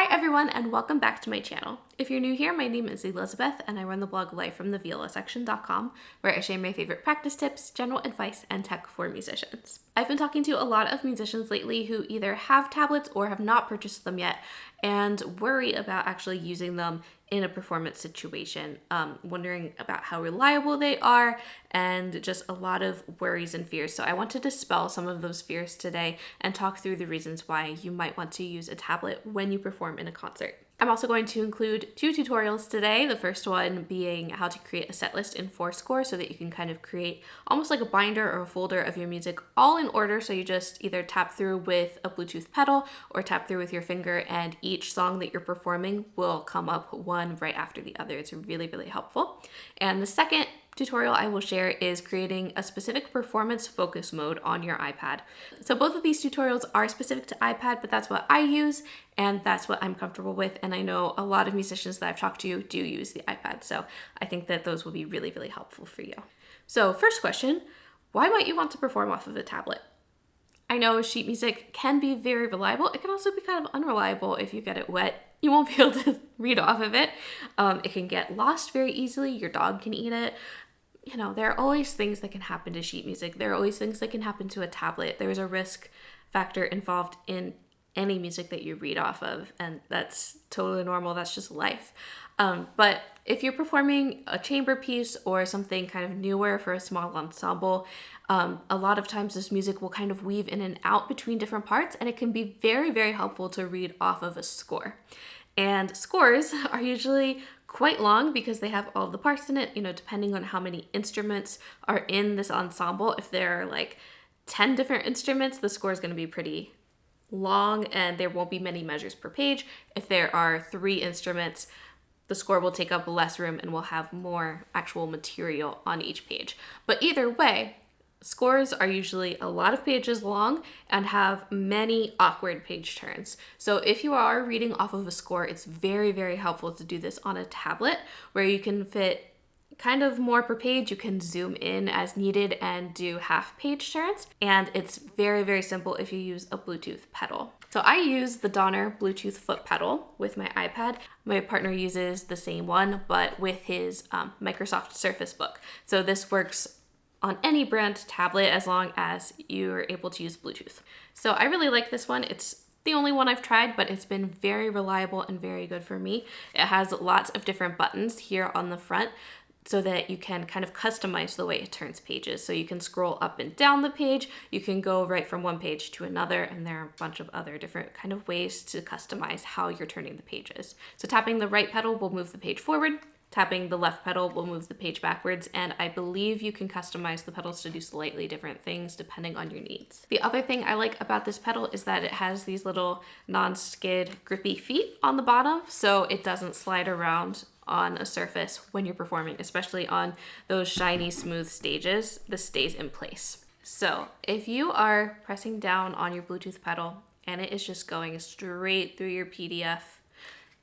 Hi everyone and welcome back to my channel. If you're new here, my name is Elizabeth and I run the blog lifefromtheviola.com where I share my favorite practice tips, general advice, and tech for musicians. I've been talking to a lot of musicians lately who either have tablets or have not purchased them yet and worry about actually using them in a performance situation, wondering about how reliable they are and just a lot of worries and fears. So I want to dispel some of those fears today and talk through the reasons why you might want to use a tablet when you perform in a concert. I'm also going to include two tutorials today. The first one being how to create a set list in Forscore so that you can kind of create almost like a binder or a folder of your music all in order. So you just either tap through with a Bluetooth pedal or tap through with your finger and each song that you're performing will come up one right after the other. It's really, really helpful. And the second tutorial I will share is creating a specific performance focus mode on your iPad. So both of these tutorials are specific to iPad, but that's what I use and that's what I'm comfortable with. And I know a lot of musicians that I've talked to do use the iPad. So I think that those will be really, really helpful for you. So first question, why might you want to perform off of a tablet? I know sheet music can be very reliable. It can also be kind of unreliable if you get it wet. You won't be able to read off of it. It can get lost very easily. Your dog can eat it. You know, there are always things that can happen to sheet music. There are always things that can happen to a tablet. There's a risk factor involved in any music that you read off of, and that's totally normal. That's just life. But if you're performing a chamber piece or something kind of newer for a small ensemble, a lot of times this music will kind of weave in and out between different parts, and it can be very, very helpful to read off of a score. And scores are usually quite long because they have all the parts in it, you know, depending on how many instruments are in this ensemble. If there are like 10 different instruments, the score is going to be pretty long and there won't be many measures per page. If there are 3 instruments, the score will take up less room and will have more actual material on each page. But either way, scores are usually a lot of pages long and have many awkward page turns. So if you are reading off of a score, it's very, very helpful to do this on a tablet where you can fit kind of more per page. You can zoom in as needed and do half page turns. And it's very, very simple if you use a Bluetooth pedal. So I use the Donner Bluetooth foot pedal with my iPad. My partner uses the same one, but with his Microsoft Surface Book. So this works on any brand tablet as long as you're able to use Bluetooth. So I really like this one. It's the only one I've tried, but it's been very reliable and very good for me. It has lots of different buttons here on the front so that you can kind of customize the way it turns pages. So you can scroll up and down the page, you can go right from one page to another, and there are a bunch of other different kind of ways to customize how you're turning the pages. So tapping the right pedal will move the page forward, tapping the left pedal will move the page backwards, and I believe you can customize the pedals to do slightly different things depending on your needs. The other thing I like about this pedal is that it has these little non-skid grippy feet on the bottom, so it doesn't slide around on a surface when you're performing, especially on those shiny, smooth stages. This stays in place. So if you are pressing down on your Bluetooth pedal and it is just going straight through your PDF,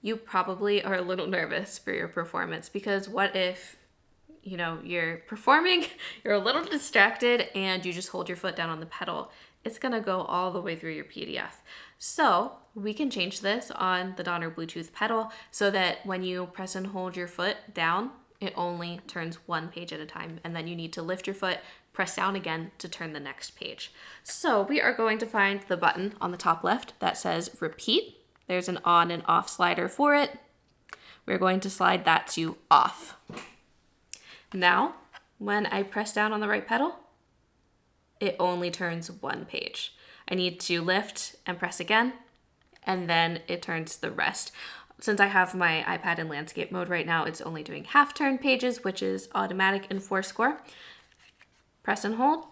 you probably are a little nervous for your performance because what if, you know, you're performing, you're a little distracted and you just hold your foot down on the pedal. It's gonna go all the way through your PDF. So we can change this on the Donner Bluetooth pedal so that when you press and hold your foot down, it only turns one page at a time. And then you need to lift your foot, press down again to turn the next page. So we are going to find the button on the top left that says repeat. There's an on and off slider for it. We're going to slide that to off. Now, when I press down on the right pedal, it only turns one page. I need to lift and press again, and then it turns the rest. Since I have my iPad in landscape mode right now, it's only doing half turn pages, which is automatic in Forscore. Press and hold.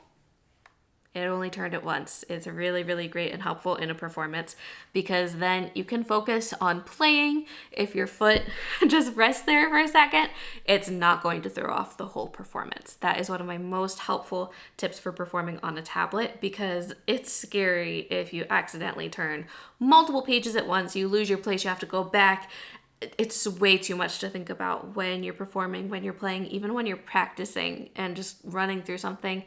It only turned it once. It's really, really great and helpful in a performance because then you can focus on playing. If your foot just rests there for a second, it's not going to throw off the whole performance. That is one of my most helpful tips for performing on a tablet because it's scary if you accidentally turn multiple pages at once, you lose your place, you have to go back. It's way too much to think about when you're performing, when you're playing, even when you're practicing and just running through something.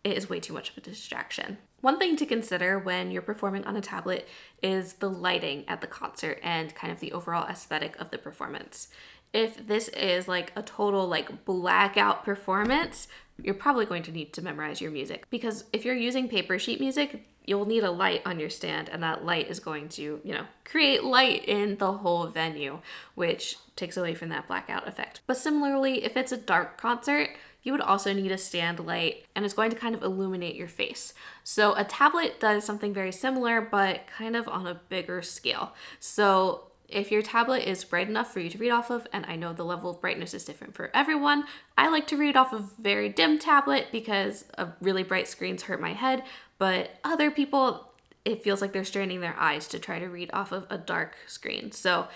It is way too much of a distraction. One thing to consider when you're performing on a tablet is the lighting at the concert and kind of the overall aesthetic of the performance. If this is like a total like blackout performance, you're probably going to need to memorize your music, because if you're using paper sheet music, you'll need a light on your stand, and that light is going to, create light in the whole venue, which takes away from that blackout effect. But similarly, if it's a dark concert, you would also need a stand light, and it's going to kind of illuminate your face. So a tablet does something very similar, but kind of on a bigger scale. So if your tablet is bright enough for you to read off of, and I know the level of brightness is different for everyone, I like to read off of very dim tablet because really bright screens hurt my head, but other people, it feels like they're straining their eyes to try to read off of a dark screen. So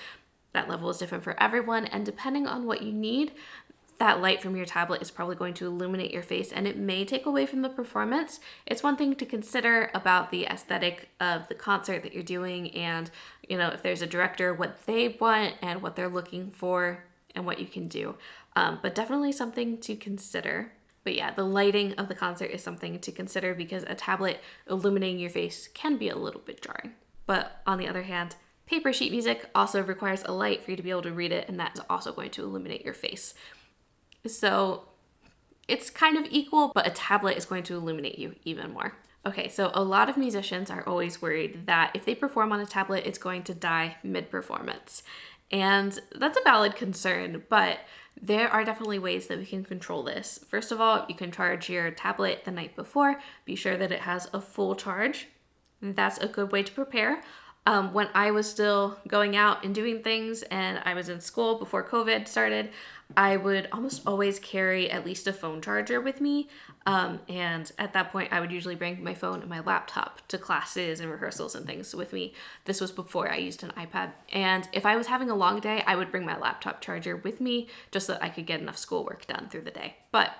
that level is different for everyone, and depending on what you need, that light from your tablet is probably going to illuminate your face, and it may take away from the performance. It's one thing to consider about the aesthetic of the concert that you're doing, and if there's a director, what they want and what they're looking for and what you can do. But definitely something to consider. But yeah, the lighting of the concert is something to consider because a tablet illuminating your face can be a little bit jarring. But on the other hand, paper sheet music also requires a light for you to be able to read it, and that's also going to illuminate your face. So it's kind of equal, but a tablet is going to illuminate you even more. Okay, so a lot of musicians are always worried that if they perform on a tablet, it's going to die mid-performance. And that's a valid concern, but there are definitely ways that we can control this. First of all, you can charge your tablet the night before. Be sure that it has a full charge. That's a good way to prepare. When I was still going out and doing things and I was in school before COVID started, I would almost always carry at least a phone charger with me. And at that point, I would usually bring my phone and my laptop to classes and rehearsals and things with me. This was before I used an iPad. And if I was having a long day, I would bring my laptop charger with me just so that I could get enough schoolwork done through the day. But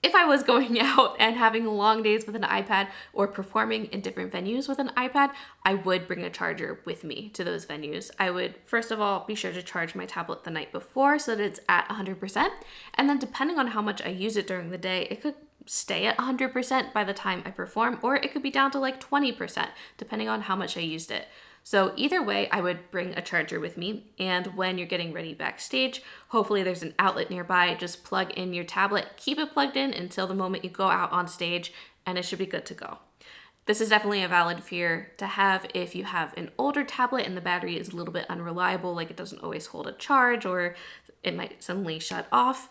if I was going out and having long days with an iPad or performing in different venues with an iPad, I would bring a charger with me to those venues. I would, first of all, be sure to charge my tablet the night before so that it's at 100%. And then depending on how much I use it during the day, it could stay at 100% by the time I perform, or it could be down to like 20%, depending on how much I used it. So either way, I would bring a charger with me, and when you're getting ready backstage, hopefully there's an outlet nearby. Just plug in your tablet, keep it plugged in until the moment you go out on stage, and it should be good to go. This is definitely a valid fear to have if you have an older tablet and the battery is a little bit unreliable, like it doesn't always hold a charge or it might suddenly shut off.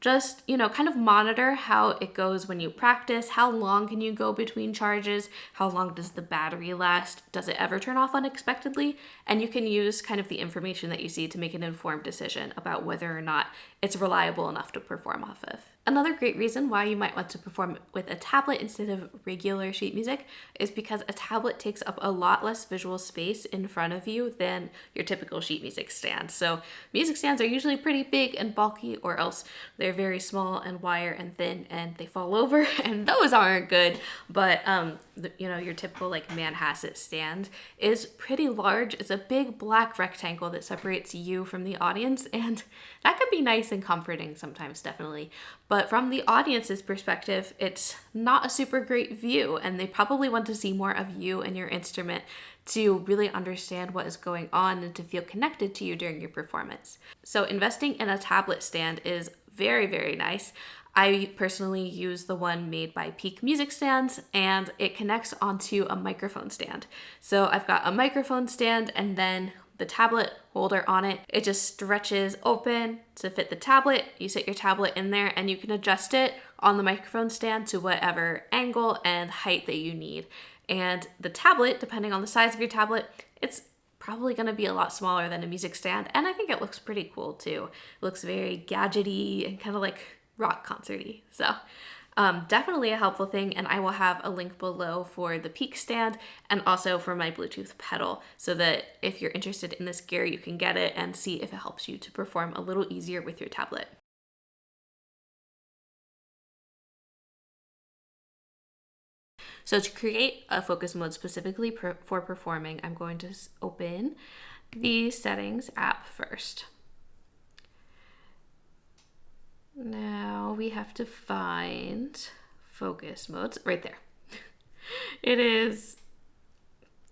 Just, kind of monitor how it goes when you practice. How long can you go between charges? How long does the battery last? Does it ever turn off unexpectedly? And you can use kind of the information that you see to make an informed decision about whether or not it's reliable enough to perform off of. Another great reason why you might want to perform with a tablet instead of regular sheet music is because a tablet takes up a lot less visual space in front of you than your typical sheet music stand. So music stands are usually pretty big and bulky, or else they're very small and wire and thin and they fall over, and those aren't good. But your typical like Manhasset stand is pretty large. It's a big black rectangle that separates you from the audience, and that could be nice and comforting sometimes, definitely. But from the audience's perspective, it's not a super great view, and they probably want to see more of you and your instrument to really understand what is going on and to feel connected to you during your performance. So investing in a tablet stand is very, very nice. I personally use the one made by Peak Music Stands, and it connects onto a microphone stand. So I've got a microphone stand and then the tablet holder on it. It just stretches open to fit the tablet. You sit your tablet in there and you can adjust it on the microphone stand to whatever angle and height that you need. And the tablet, depending on the size of your tablet, it's probably going to be a lot smaller than a music stand. And I think it looks pretty cool too. It looks very gadgety and kind of like rock concerty. So definitely a helpful thing, and I will have a link below for the Peak stand and also for my Bluetooth pedal so that if you're interested in this gear, you can get it and see if it helps you to perform a little easier with your tablet. So to create a focus mode specifically for performing, I'm going to open the settings app first. Now we have to find focus modes right there. It is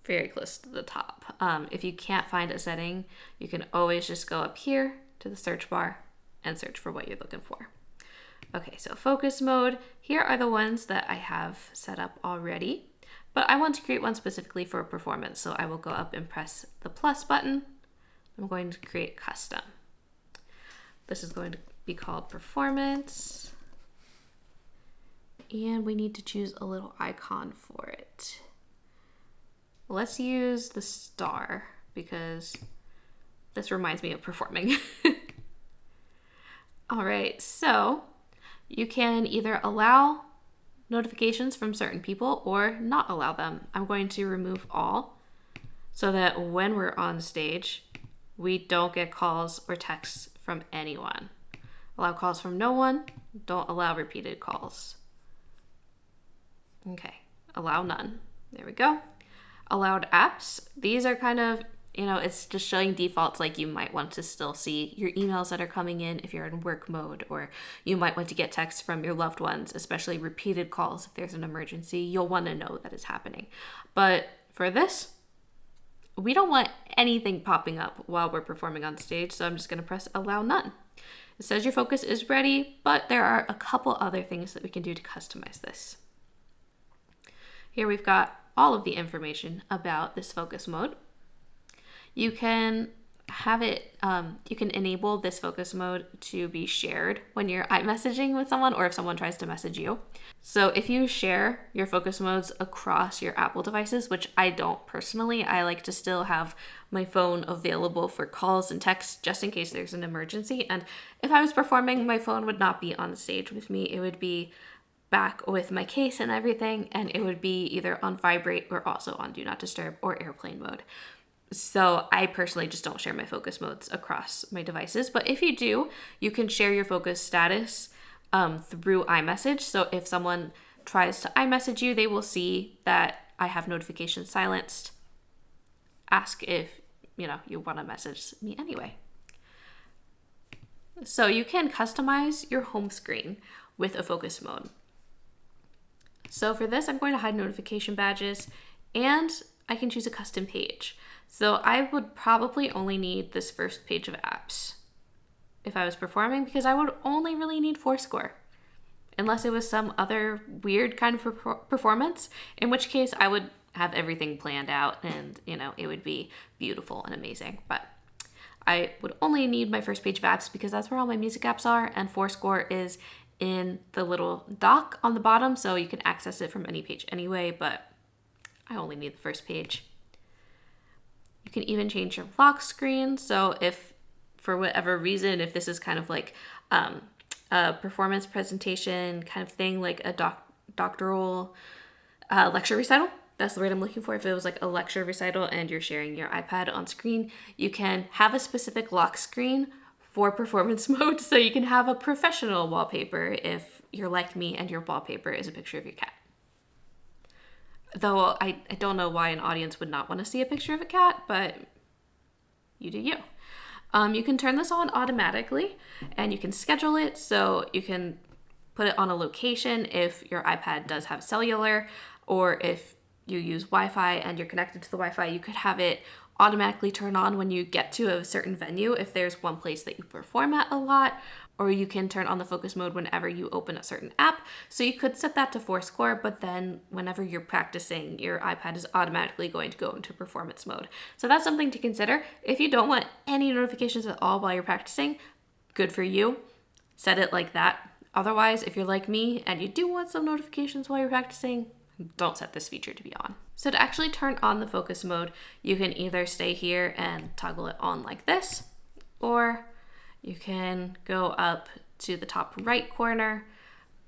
very close to the top. If you can't find a setting, you can always just go up here to the search bar and search for what you're looking for. Okay, so focus mode. Here are the ones that I have set up already, but I want to create one specifically for performance. So I will go up and press the plus button. I'm going to create custom. This is going to be called performance. And we need to choose a little icon for it. Let's use the star because this reminds me of performing. All right, so you can either allow notifications from certain people or not allow them. I'm going to remove all so that when we're on stage, we don't get calls or texts from anyone. Allow calls from no one, don't allow repeated calls. Okay, allow none. There we go. Allowed apps. These are kind of, it's just showing defaults, like you might want to still see your emails that are coming in if you're in work mode, or you might want to get texts from your loved ones, especially repeated calls. If there's an emergency, you'll want to know that it's happening. But for this, we don't want anything popping up while we're performing on stage, so I'm just going to press allow none. It says your focus is ready, but there are a couple other things that we can do to customize this. Here we've got all of the information about this focus mode. You can have it, you can enable this focus mode to be shared when you're iMessaging with someone or if someone tries to message you. So if you share your focus modes across your Apple devices, which I don't personally, I like to still have my phone available for calls and texts just in case there's an emergency. And if I was performing, my phone would not be on the stage with me. It would be back with my case and everything, and it would be either on vibrate or also on do not disturb or airplane mode. So I personally just don't share my focus modes across my devices, but if you do, you can share your focus status through iMessage. So if someone tries to iMessage you, they will see that I have notifications silenced. Ask if you want to message me anyway. So you can customize your home screen with a focus mode. So for this, I'm going to hide notification badges, and I can choose a custom page. So I would probably only need this first page of apps if I was performing, because I would only really need Forscore, unless it was some other weird kind of performance, in which case I would have everything planned out and, it would be beautiful and amazing. But I would only need my first page of apps because that's where all my music apps are, and Forscore is in the little dock on the bottom, so you can access it from any page anyway, but I only need the first page. You can even change your lock screen, so if for whatever reason, if this is kind of like a performance presentation kind of thing, like a doctoral lecture recital, that's the word I'm looking for. If it was like a lecture recital and you're sharing your iPad on screen, you can have a specific lock screen for performance mode, so you can have a professional wallpaper if you're like me and your wallpaper is a picture of your cat. Though I don't know why an audience would not want to see a picture of a cat, but you do you. You can turn this on automatically and you can schedule it, so you can put it on a location if your iPad does have cellular, or if you use Wi-Fi and you're connected to the Wi-Fi, you could have it automatically turn on when you get to a certain venue if there's one place that you perform at a lot, or you can turn on the focus mode whenever you open a certain app. So you could set that to Forscore, but then whenever you're practicing, your iPad is automatically going to go into performance mode. So that's something to consider. If you don't want any notifications at all while you're practicing, good for you. Set it like that. Otherwise, if you're like me and you do want some notifications while you're practicing, don't set this feature to be on. So to actually turn on the focus mode, you can either stay here and toggle it on like this, or you can go up to the top right corner,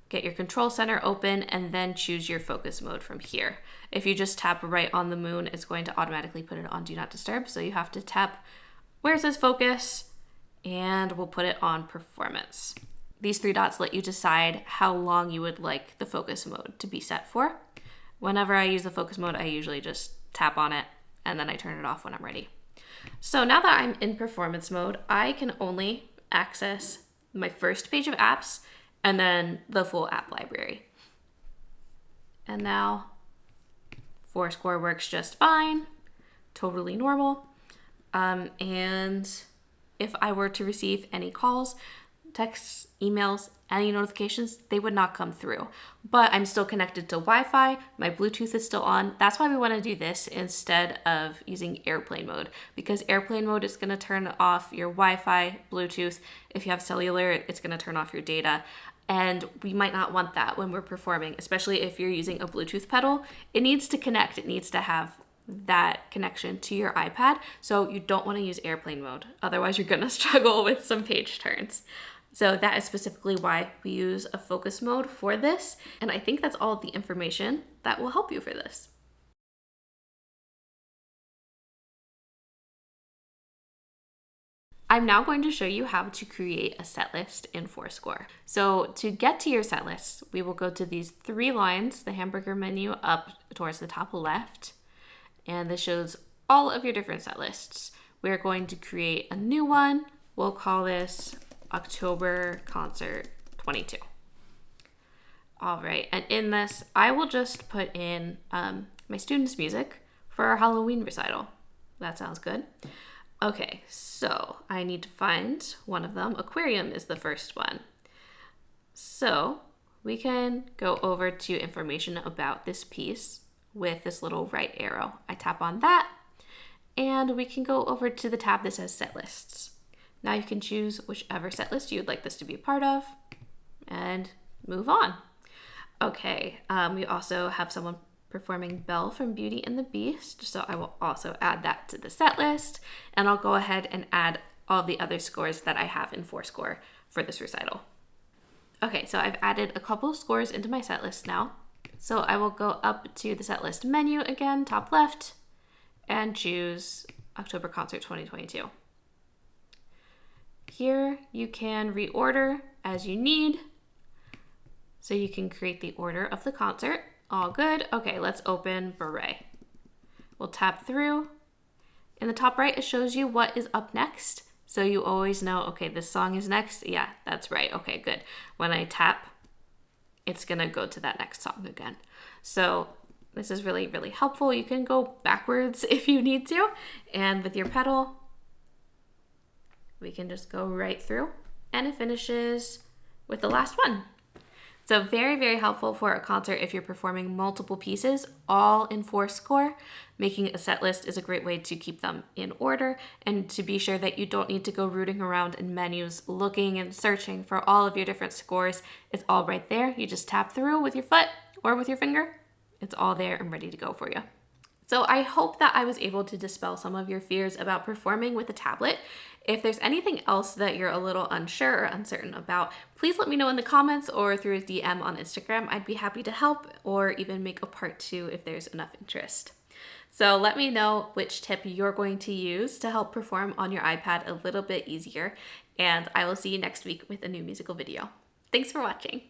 get your control center open, and then choose your focus mode from here. If you just tap right on the moon, it's going to automatically put it on Do Not Disturb. So you have to tap where it says focus, and we'll put it on performance. These three dots let you decide how long you would like the focus mode to be set for. Whenever I use the focus mode, I usually just tap on it and then I turn it off when I'm ready. So now that I'm in performance mode, I can only access my first page of apps and then the full app library. And now Forscore works just fine, totally normal. And if I were to receive any calls, texts, emails, any notifications, they would not come through. But I'm still connected to Wi-Fi, my Bluetooth is still on. That's why we want to do this instead of using airplane mode, because airplane mode is going to turn off your Wi-Fi, Bluetooth. If you have cellular, it's going to turn off your data. And we might not want that when we're performing, especially if you're using a Bluetooth pedal. It needs to connect, it needs to have that connection to your iPad. So you don't want to use airplane mode. Otherwise you're going to struggle with some page turns. So that is specifically why we use a focus mode for this. And I think that's all of the information that will help you for this. I'm now going to show you how to create a set list in Forscore. So to get to your set list, we will go to these 3 lines, the hamburger menu up towards the top left, and this shows all of your different set lists. We're going to create a new one. We'll call this October Concert 22. All right, and in this, I will just put in my students' music for our Halloween recital. That sounds good. Okay, so I need to find one of them. Aquarium is the first one. So we can go over to information about this piece with this little right arrow. I tap on that, and we can go over to the tab that says set lists. Now you can choose whichever set list you'd like this to be a part of and move on. Okay, we also have someone performing Belle from Beauty and the Beast, so I will also add that to the set list, and I'll go ahead and add all the other scores that I have in Forscore for this recital. Okay, so I've added a couple of scores into my set list now. So I will go up to the set list menu again, top left, and choose October Concert 2022. Here you can reorder as you need, so you can create the order of the concert. All good. Okay, let's open Beret. We'll tap through. In the top right, it shows you what is up next. So you always know, okay, this song is next. Yeah, that's right. Okay, good. When I tap, it's gonna go to that next song again. So this is really, really helpful. You can go backwards if you need to. And with your pedal, we can just go right through, and it finishes with the last one. So very, very helpful for a concert if you're performing multiple pieces all in Forscore. Making a set list is a great way to keep them in order and to be sure that you don't need to go rooting around in menus looking and searching for all of your different scores. It's all right there. You just tap through with your foot or with your finger. It's all there and ready to go for you. So I hope that I was able to dispel some of your fears about performing with a tablet. If there's anything else that you're a little unsure or uncertain about, please let me know in the comments or through a DM on Instagram. I'd be happy to help, or even make a part 2 if there's enough interest. So let me know which tip you're going to use to help perform on your iPad a little bit easier, and I will see you next week with a new musical video. Thanks for watching.